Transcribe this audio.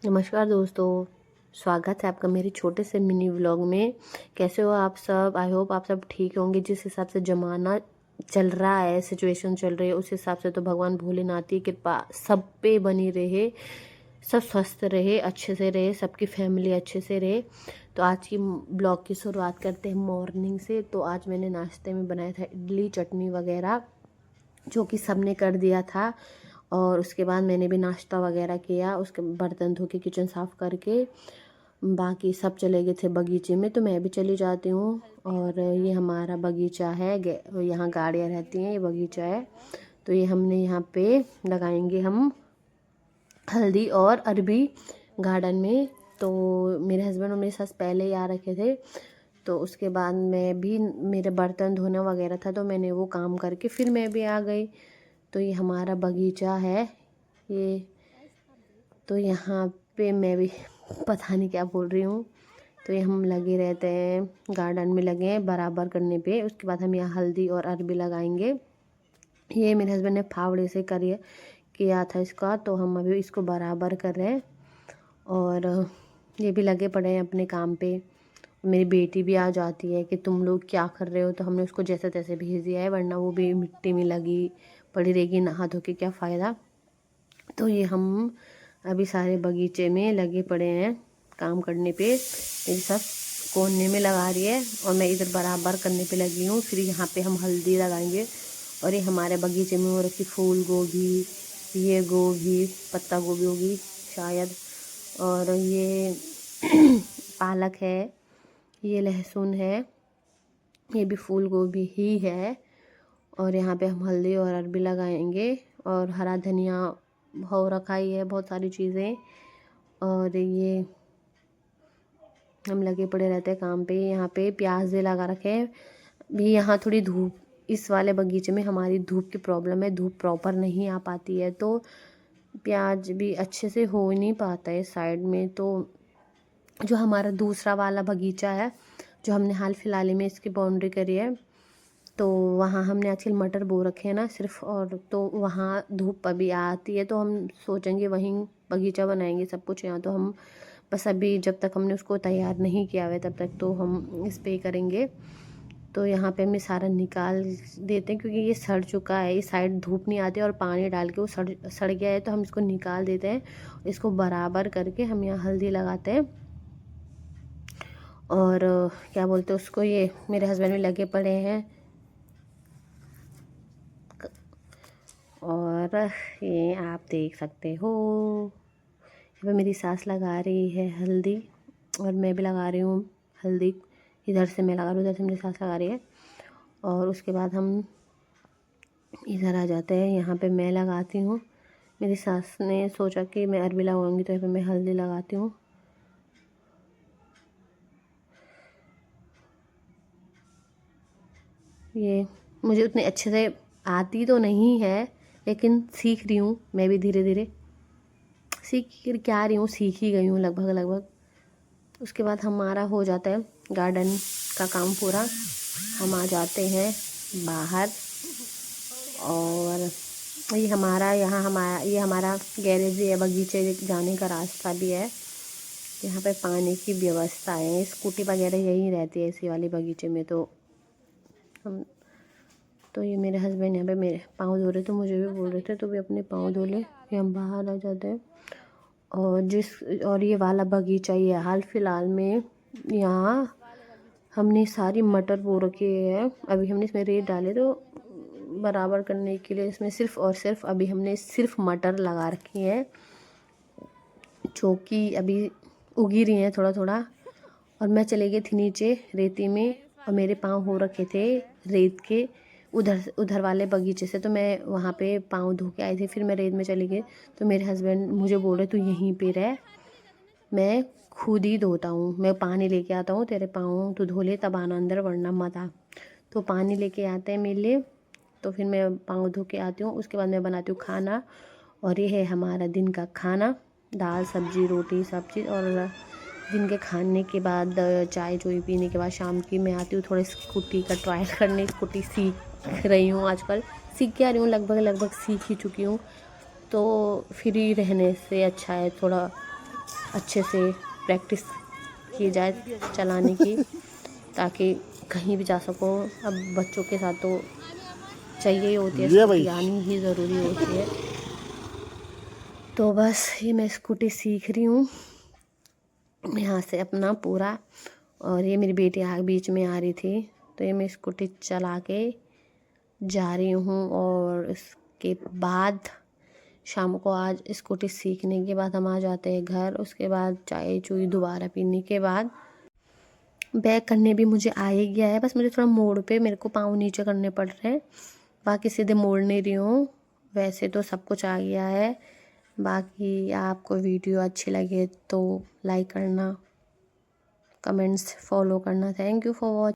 नमस्कार दोस्तों, स्वागत है आपका मेरे छोटे से मिनी व्लॉग में। कैसे हो आप सब? आई होप आप सब ठीक होंगे। जिस हिसाब से ज़माना चल रहा है, सिचुएशन चल रही है, उस हिसाब से तो भगवान भोलेनाथ की कृपा सब पे बनी रहे, सब स्वस्थ रहे, अच्छे से रहे, सबकी फैमिली अच्छे से रहे। तो आज की ब्लॉग की शुरुआत करते हैं मॉर्निंग से। तो आज मैंने नाश्ते में बनाया था इडली चटनी वगैरह, जो कि सबने कर दिया था। और उसके बाद मैंने भी नाश्ता वगैरह किया, उसके बर्तन धो के किचन साफ़ करके बाकी सब चले गए थे बगीचे में, तो मैं भी चली जाती हूँ। और ये हमारा बगीचा है, यहाँ गाड़ियाँ रहती हैं, ये बगीचा है। तो ये हमने यहाँ पे लगाएंगे हम हल्दी और अरबी गार्डन में। तो मेरे हस्बैंड और मेरे सास पहले ही आ रखे थे, तो उसके बाद मैं भी, मेरे बर्तन धोना वगैरह था तो मैंने वो काम करके फिर मैं भी आ गई। तो ये हमारा बगीचा है ये। तो यहाँ पे मैं भी पता नहीं क्या बोल रही हूँ। तो ये हम लगे रहते हैं, गार्डन में लगे हैं बराबर करने पे। उसके बाद हम यहाँ हल्दी और अरबी लगाएंगे। ये मेरे हस्बैंड ने फावड़े से किया था इसका, तो हम अभी इसको बराबर कर रहे हैं। और ये भी लगे पड़े हैं अपने काम पे। मेरी बेटी भी आ जाती है कि तुम लोग क्या कर रहे हो, तो हमने उसको जैसे तैसे भेज दिया है, वरना वो भी मिट्टी में लगी पड़ी रहेगी, नहा धो के क्या फ़ायदा। तो ये हम अभी सारे बगीचे में लगे पड़े हैं काम करने पे। मेरी सास कोने में लगा रही है और मैं इधर बराबर करने पे लगी हूँ। फिर यहाँ पे हम हल्दी लगाएंगे। और ये हमारे बगीचे में हो रखी फूल गोभी, ये गोभी, पत्ता गोभी होगी शायद, और ये पालक है, ये लहसुन है, ये भी फूल गोभी ही है। और यहाँ पे हम हल्दी और अरबी लगाएंगे। और हरा धनिया हो रखा ही है, बहुत सारी चीज़ें। और ये हम लगे पड़े रहते हैं काम पे। यहाँ पे प्याज भी लगा रखे हैं। भी यहाँ थोड़ी धूप, इस वाले बगीचे में हमारी धूप की प्रॉब्लम है, धूप प्रॉपर नहीं आ पाती है, तो प्याज भी अच्छे से हो नहीं पाता है साइड में। तो जो हमारा दूसरा वाला बगीचा है, जो हमने हाल फिलहाल में इसकी बाउंड्री करी है, तो वहाँ हमने आजकल मटर बो रखे हैं ना सिर्फ। और तो वहाँ धूप अभी आती है, तो हम सोचेंगे वहीं बगीचा बनाएंगे सब कुछ। यहाँ तो हम बस अभी जब तक हमने उसको तैयार नहीं किया हुआ है तब तक तो हम इस पे करेंगे। तो यहाँ पे हम सारा निकाल देते हैं, क्योंकि ये सड़ चुका है, इस साइड धूप नहीं आती और पानी डाल के वो सड़ गया है, तो हम इसको निकाल देते हैं। इसको बराबर करके हम यहाँ हल्दी लगाते हैं। और क्या बोलते हैं उसको, ये मेरे हस्बैंड भी लगे पड़े हैं। और ये आप देख सकते हो, यहाँ पे मेरी सास लगा रही है हल्दी और मैं भी लगा रही हूँ हल्दी। इधर से मैं लगा रही हूँ, उधर से मेरी सास लगा रही है। और उसके बाद हम इधर आ जाते हैं, यहाँ पे मैं लगाती हूँ। मेरी सास ने सोचा कि मैं अरबी लगाऊंगी, तो यहाँ पे मैं हल्दी लगाती हूँ। ये मुझे उतने अच्छे से आती तो नहीं है, लेकिन सीख रही हूँ मैं भी धीरे धीरे। सीख क्या रही हूँ, सीख ही गई हूँ लगभग लगभग। उसके बाद हमारा हो जाता है गार्डन का काम पूरा। हम आ जाते हैं बाहर। और ये हमारा गैरेज भी है, बगीचे जाने का रास्ता भी है। यहाँ पे पानी की व्यवस्था है, स्कूटी वगैरह यहीं रहती है इसी वाले बगीचे में। तो ये मेरे हस्बैंड यहाँ पे मेरे पाँव धो रहे थे, मुझे भी बोल रहे थे तो भी अपने पाँव धो ले, ये हम बाहर आ जाते हैं। और ये वाला बगीचा, ये हाल फिलहाल में यहाँ हमने सारी मटर बो रखी है। अभी हमने इसमें रेत डाले तो बराबर करने के लिए इसमें सिर्फ और सिर्फ अभी हमने सिर्फ मटर लगा रखी है, जो कि अभी उगी रही हैं थोड़ा थोड़ा। और मैं चली गई थी नीचे रेती में, और मेरे पाँव हो रखे थे रेत के उधर वाले बगीचे से, तो मैं वहाँ पे पाँव धो के आई थी। फिर मैं रेत में चली गई, तो मेरे हस्बैंड मुझे बोल रहे तू यहीं पे रह, मैं खुद ही धोता हूँ, मैं पानी लेके आता हूँ, तेरे पाँव तू धो ले तब आना अंदर, वरना मत आ। तो पानी लेके आते हैं मेरे लिए, तो फिर मैं पाँव धो के आती हूँ। उसके बाद मैं बनाती हूँ खाना। और ये है हमारा दिन का खाना, दाल सब्जी रोटी सब चीज़। और दिन के खाने के बाद चाय चोई पीने के बाद शाम की मैं आती हूँ थोड़ा स्कूटी का ट्रायल करने। स्कूटी सीख रही हूँ आजकल, सीख के आ रही हूँ, लगभग सीख ही चुकी हूँ। तो फ्री रहने से अच्छा है थोड़ा अच्छे से प्रैक्टिस की जाए चलाने की, ताकि कहीं भी जा सको। अब बच्चों के साथ तो चाहिए ही होती है, स्कूटी आनी ही ज़रूरी होती है। तो बस ये मैं स्कूटी सीख रही हूँ यहाँ से अपना पूरा, और ये मेरी बेटी बीच में आ रही थी, तो ये मैं स्कूटी चला के जा रही हूँ। और इसके बाद शाम को आज स्कूटी सीखने के बाद हम आ जाते हैं घर। उसके बाद चाय चुई दोबारा पीने के बाद बैक करने भी मुझे आ ही गया है। बस मुझे थोड़ा मोड़ पे मेरे को पाँव नीचे करने पड़ रहे हैं, बाकी सीधे मोड़ नहीं रही हूँ। वैसे तो सब कुछ आ गया है। बाकी आपको वीडियो अच्छी लगे तो लाइक करना, कमेंट्स फॉलो करना। Thank you for watching.